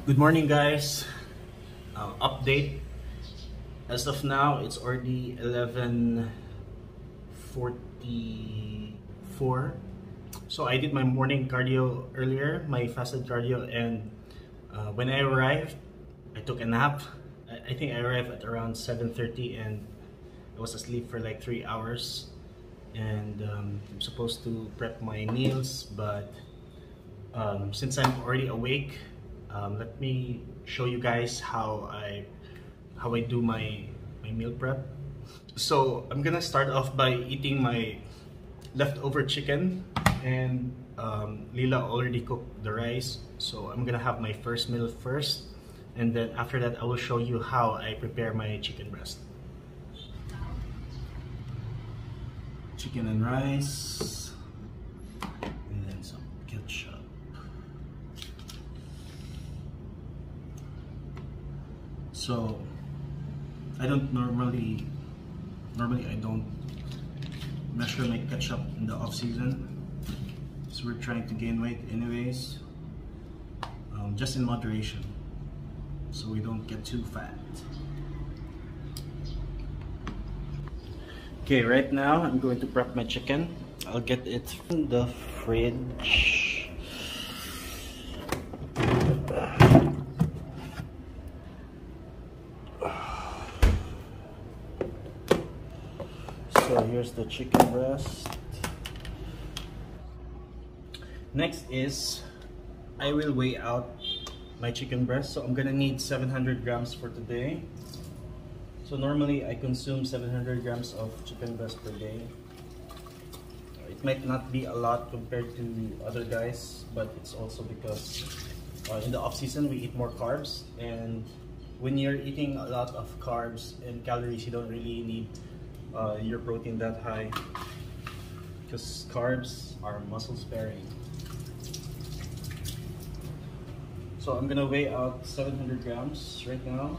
Good morning, guys. Update. As of now, it's already 11:44. So I did my morning cardio earlier, my fasted cardio, and when I arrived, I took a nap. I think I arrived at around 7:30, and I was asleep for like 3 hours. And I'm supposed to prep my meals, but since I'm already awake, let me show you guys how I do my meal prep. So I'm gonna start off by eating my leftover chicken, and Lila already cooked the rice, so I'm gonna have my first meal first, and then after that I will show you how I prepare my chicken breast. Chicken and rice, and then some ketchup. So I don't normally I don't measure my ketchup in the off season, so we're trying to gain weight anyways, just in moderation, so we don't get too fat. Okay, right now I'm going to prep my chicken. I'll get it from the fridge. So here's the chicken breast. Next is I will weigh out my chicken breast. So I'm gonna need 700 grams for today. So normally I consume 700 grams of chicken breast per day. It might not be a lot compared to other guys, but it's also because in the off season we eat more carbs, and when you're eating a lot of carbs and calories, you don't really need your protein that high, because carbs are muscle sparing. So I'm gonna weigh out 700 grams right now.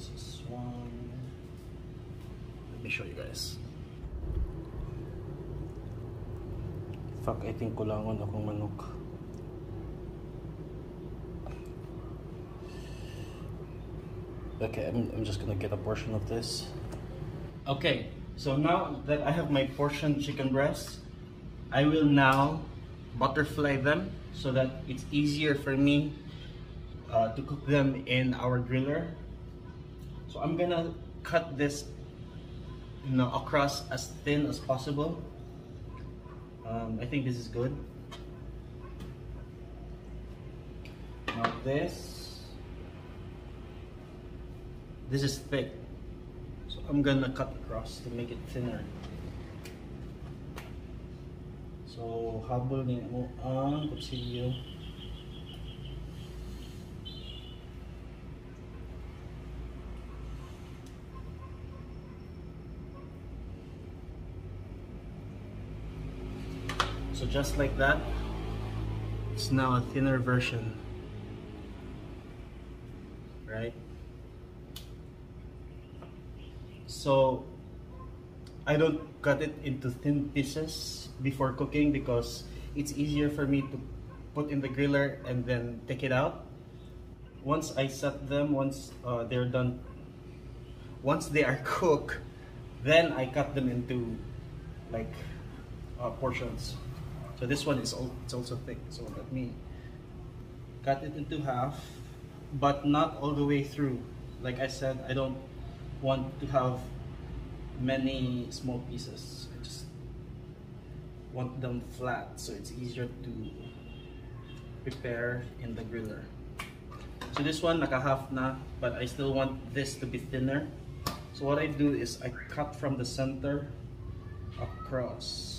This is one. Let me show you guys. Fuck, I think kulangon akong manok. Okay, I'm just gonna get a portion of this. Okay, so now that I have my portion chicken breast, I will now butterfly them so that it's easier for me to cook them in our griller. So I'm gonna cut this, across as thin as possible. I think this is good. Now this is thick, so I'm gonna cut across to make it thinner. So habol din mo ang kutsilyo. So just like that, it's now a thinner version, right? So I don't cut it into thin pieces before cooking because it's easier for me to put in the griller and then take it out. Once I set them, once they're done, once they are cooked, then I cut them into like portions. So this one is it's also thick, so let me cut it into half, but not all the way through. Like I said, I don't want to have many small pieces. I just want them flat so it's easier to prepare in the griller. So this one naka-half na, but I still want this to be thinner. So what I do is I cut from the center across.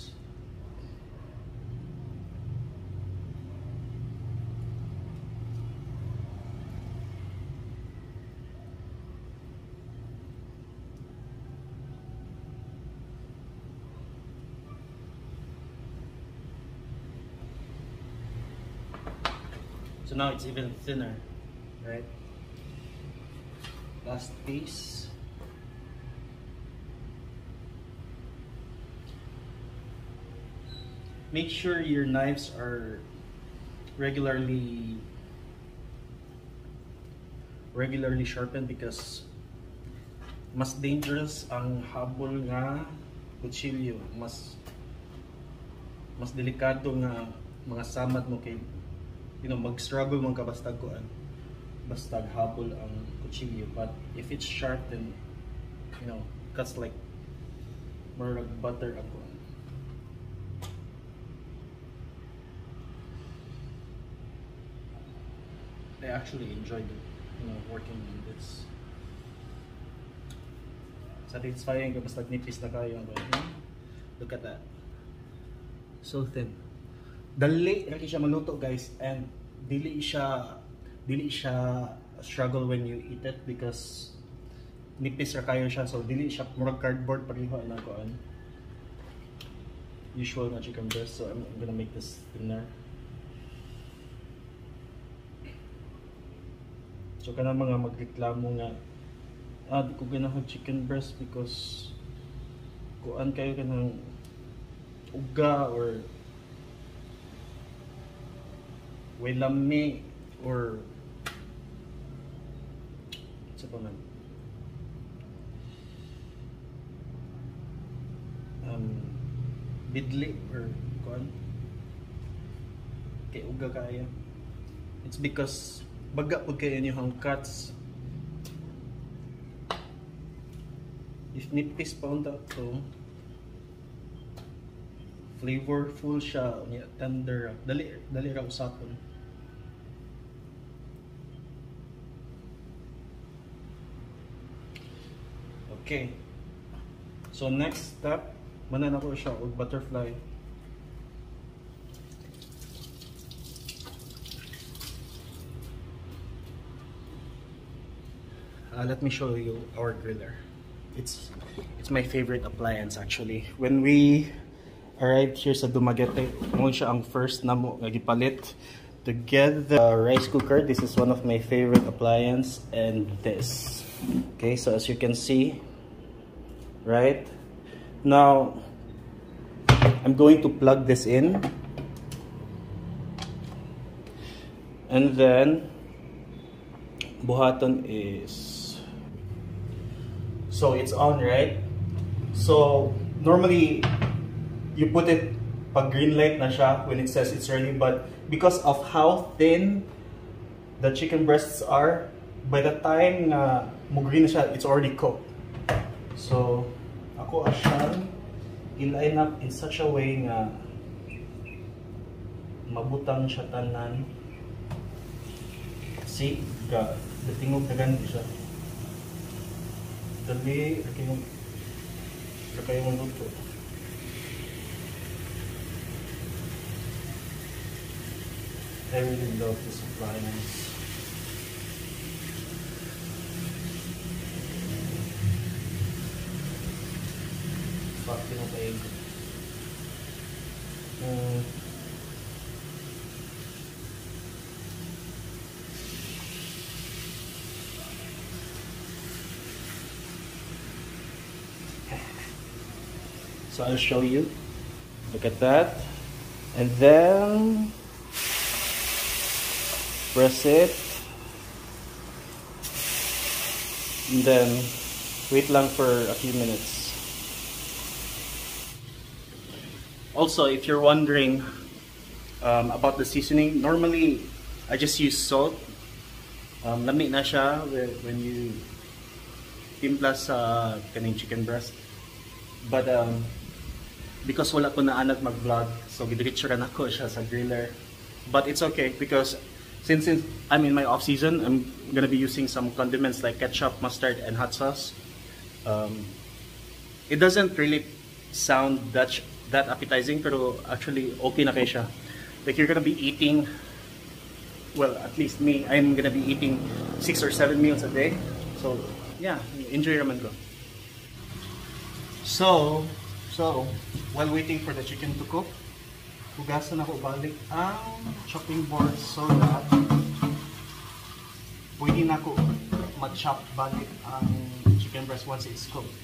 So now it's even thinner, right? Last piece. make sure your knives are regularly sharpened because mas dangerous ang habol nga kutsilyo, mas delikado nga mga samad mo kay mag-struggle man ka basta habol ang kutsilyo. But if it's sharp, then cuts like more like butter ako. I actually enjoyed working on this. Satisfying kapag nagnipis na kayo. Look at that. So thin. Dali ra siya maluto, guys, and dili siya struggle when you eat it because nipis ra kayo siya, so dili siya murag cardboard pareho na kuan. Usual na chicken breast, so I'm gonna make this thinner. So kana mga magreklamo nga di ko ganahan chicken breast because kuan kayo kanang uga or way lami or sa pa man bidli or kuan kay uga kaya. It's because baga pud kay inyong cuts. If nipis pa unta to, flavorful siya, tender, dali ra usapon. Okay. So next step, manan ako siya og butterfly. Let me show you our griller. It's my favorite appliance actually. When we arrived here sa Dumaguete, mo siya ang first na mo gipalit to get the rice cooker. This is one of my favorite appliance, and this. Okay, so as you can see, right now I'm going to plug this in, and then buhaton is, so it's on, right? So normally you put it pag green light na siya when it says it's ready, but because of how thin the chicken breasts are, by the time na mo green na siya, it's already cooked. So ako asyan i-line up in such a way nga mabutang siya tanan. See, the tingog na ganito siya. Dali, kayong luto. I really love this appliance. Fuck, pinapayag ko. So I'll show you. Look at that. And then press it. And then wait lang for a few minutes. Also, if you're wondering about the seasoning, normally I just use salt. Lami na siya when you timpla sa kaning chicken breast. But because wala ko na anak mag-vlog, so gidiretso na ako siya sa griller. But it's okay because since I'm in my off season, I'm gonna be using some condiments like ketchup, mustard, and hot sauce. It doesn't really sound that appetizing, pero actually okay na kayo siya. Like you're gonna be eating, well, at least me, I'm gonna be eating 6 or 7 meals a day. So yeah, enjoy ramen ko. So while waiting for the chicken to cook, hugasan ako balik ang chopping board so that pwede na ako mag-chop balik ang chicken breast once it's cooked.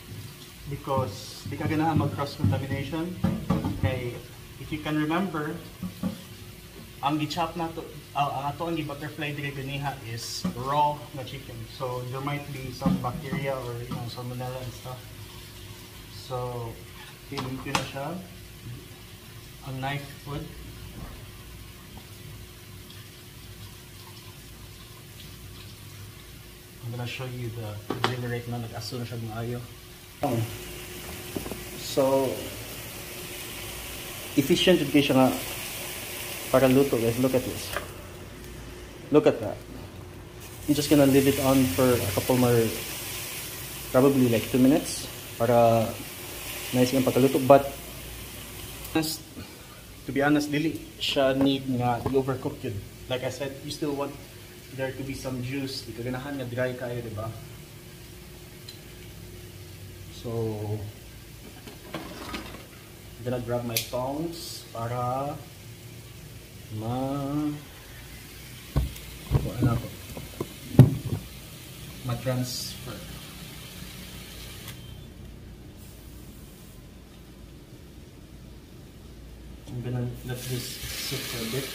Because di ka ganahan mag-cross contamination kay if you can remember, ang gi-chop na to, ang ato ang butterfly diri ganiha is raw na chicken. So there might be some bacteria or salmonella and stuff. So pinin ko na siya. Ang knife wood. I'm gonna show you the grill right now. Nag-aso na siya maayo. So efficient jud kay siya nga para luto, guys. Look at this. Look at that. I'm just gonna leave it on for a couple more, probably like 2 minutes para nice yung pagkaluto. But to be honest, dili siya need nga i-overcook yun. Like I said, you still want there to be some juice. Di ka ganahan nga dry kayo, diba? So I'm gonna grab my tongs para ma-transfer. I'm gonna let this sit for a bit.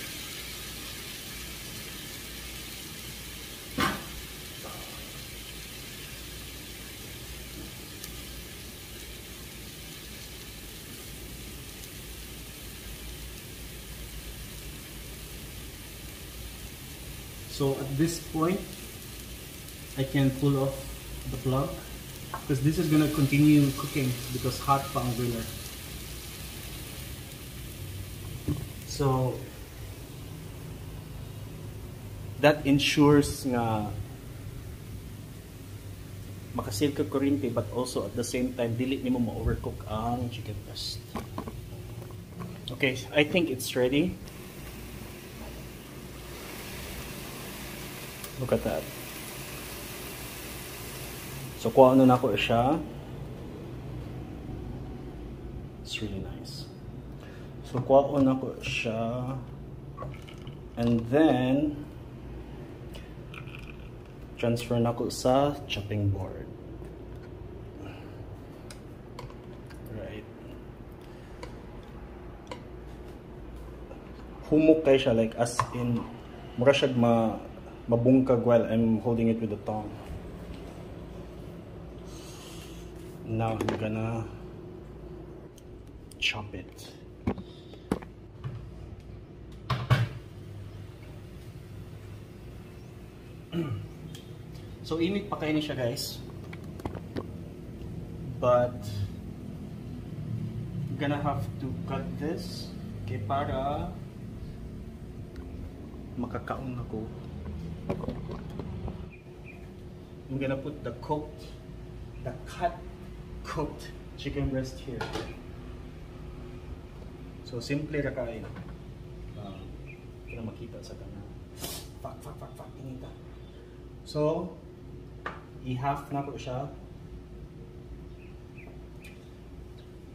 So at this point, I can pull off the plug because this is gonna continue cooking because hot pa ang griller. So that ensures nga makasave ka kuryente, but also at the same time dili nimo ma-overcook ang chicken breast. Okay, I think it's ready. Look at that. So kuha na ko siya. It's really nice. So kuha na ko siya. And then transfer na ko sa chopping board. Right. Humok kay siya, like as in mura siya mabungkag while I'm holding it with the tongue. Now I'm gonna chop it. So init pa kayo siya, guys. But I'm gonna have to cut this okay, para makakaon ako. I'm gonna put the cut cooked chicken breast here. So simple ra kayo. Para makita sa kana. Fuck, inita. So i-half na ko siya.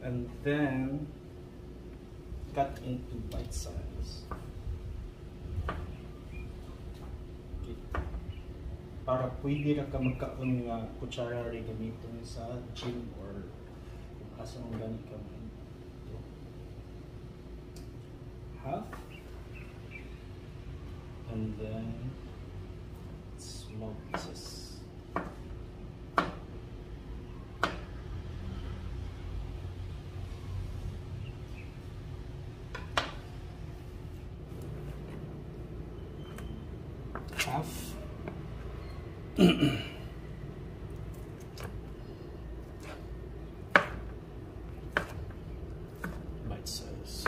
And then cut into bite size. Para pwede na ka magkaon nga kutsara rin gamiton sa gym or asa mong ganit ka mo. Half. And then small pieces. Half. Bite size.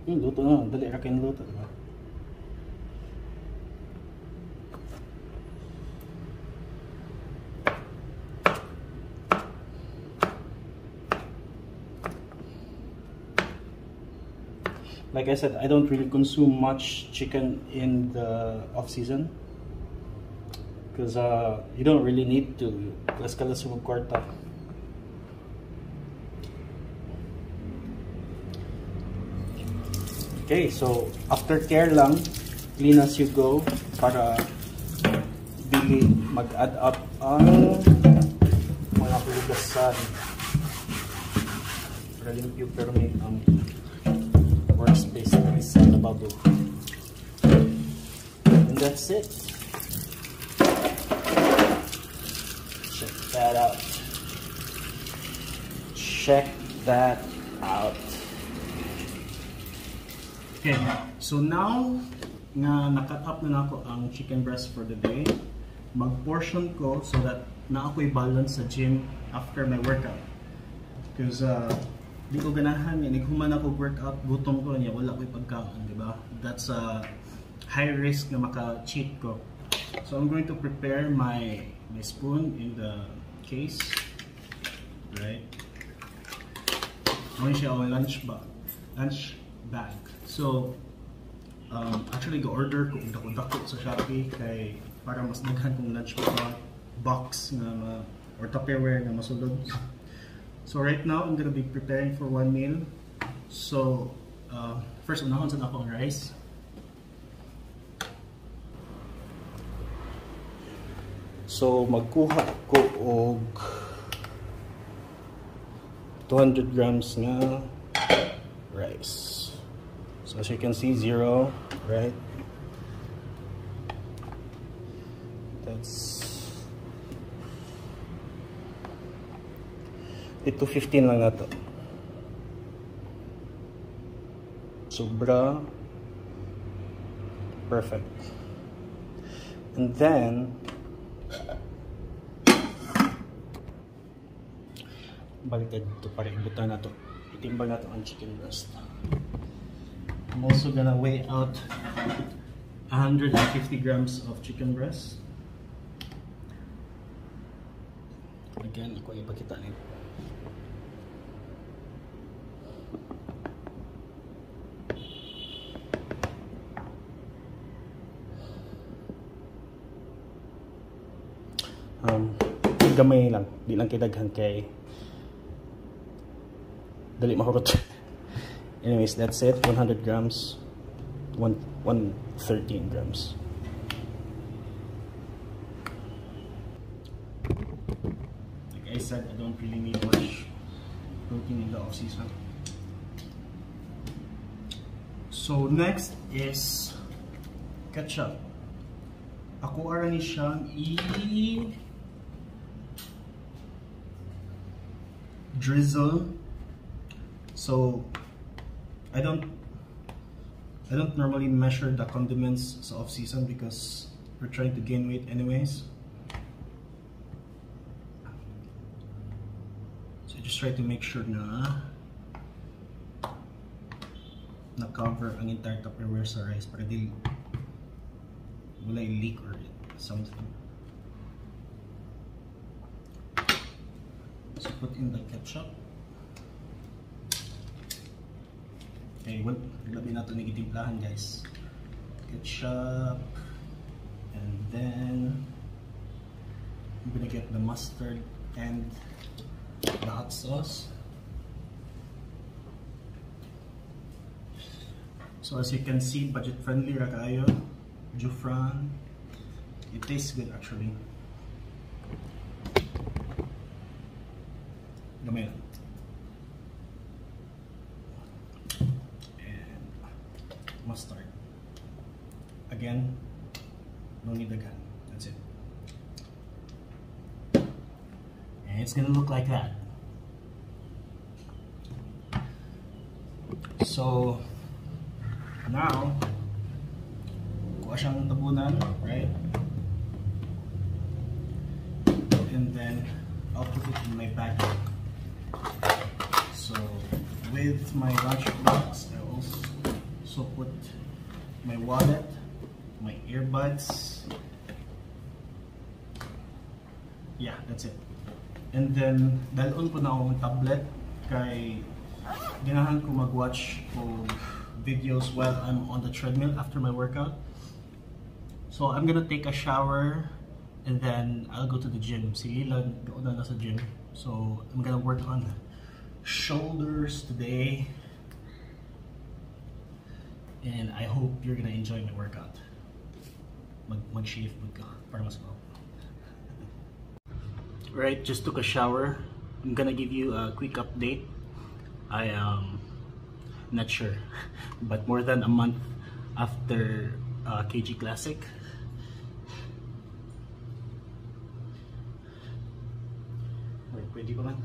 Luto na, dali ra kay luto, diba? Like I said, I don't really consume much chicken in the off-season because you don't really need to. Kalas-kalas yung kwarta. Okay, so after care lang, clean as you go para dili mag-add up ang mga pulugasan. nakalimpyo pero may workspace na isa na bago. And that's it. Check that out. Check that out. Okay, so now nga na-cut up na ako ang chicken breast for the day, mag-portion ko so that na ako'y balance sa gym after my workout. Because di ko ganahan yan, naghuman ako workout, gutom ko niya, wala ko'y pagkaon, di ba? That's a high risk na maka-cheat ko. So I'm going to prepare my spoon in the case, right? Ngayon siya ang lunch bag. So actually go-order ko kung dako sa Shopee kay para mas daghan kong lunch box nga or Tupperware nga masulod. So right now I'm gonna be preparing for one meal. So first unahon sa ako ang rice. So magkuha ko og 200 grams nga rice. So as you can see, 0, right? That's ito 15 lang na to. Sobra perfect. And then baliktad ito para ibutan na to. Itimbang na to ang chicken breast. I'm also gonna weigh out 150 grams of chicken breast. Again, ako ipakita nito. Gamay lang, di lang kidaghan kay dali mahurot. Anyways, that's it. 100 grams, 113 grams. Like I said, I don't really need much protein in the off season. So next is ketchup. Ako ara ni siyang drizzle. So I don't normally measure the condiments sa off season because we're trying to gain weight anyways. So I just try to make sure na cover ang entire Tupperware sa rice para di wala leak or something. So put in the ketchup. Okay, well, labi na ito nagtitimplahan guys. Ketchup. And then I'm gonna get the mustard and the hot sauce. So as you can see, budget friendly ra kayo. Jufran. It tastes good actually. Gamay lang. Mustard. Again, no need again. That's it. And it's gonna look like that. So now, kuha siyang tabunan, right? And then I'll put it in my bag. So with my lunch box, I also put my wallet, my earbuds. Yeah, that's it. And then dalon ko na akong tablet kay ganahan ko mag-watch og videos while I'm on the treadmill after my workout. So I'm gonna take a shower and then I'll go to the gym. Si Lila gauna na sa gym. So I'm gonna work on shoulders today. And I hope you're gonna enjoy my workout. Mag-shave ka para mas mo. Right, just took a shower. I'm gonna give you a quick update. I am not sure, but more than a month after KG Classic. Wait, pwede ko man?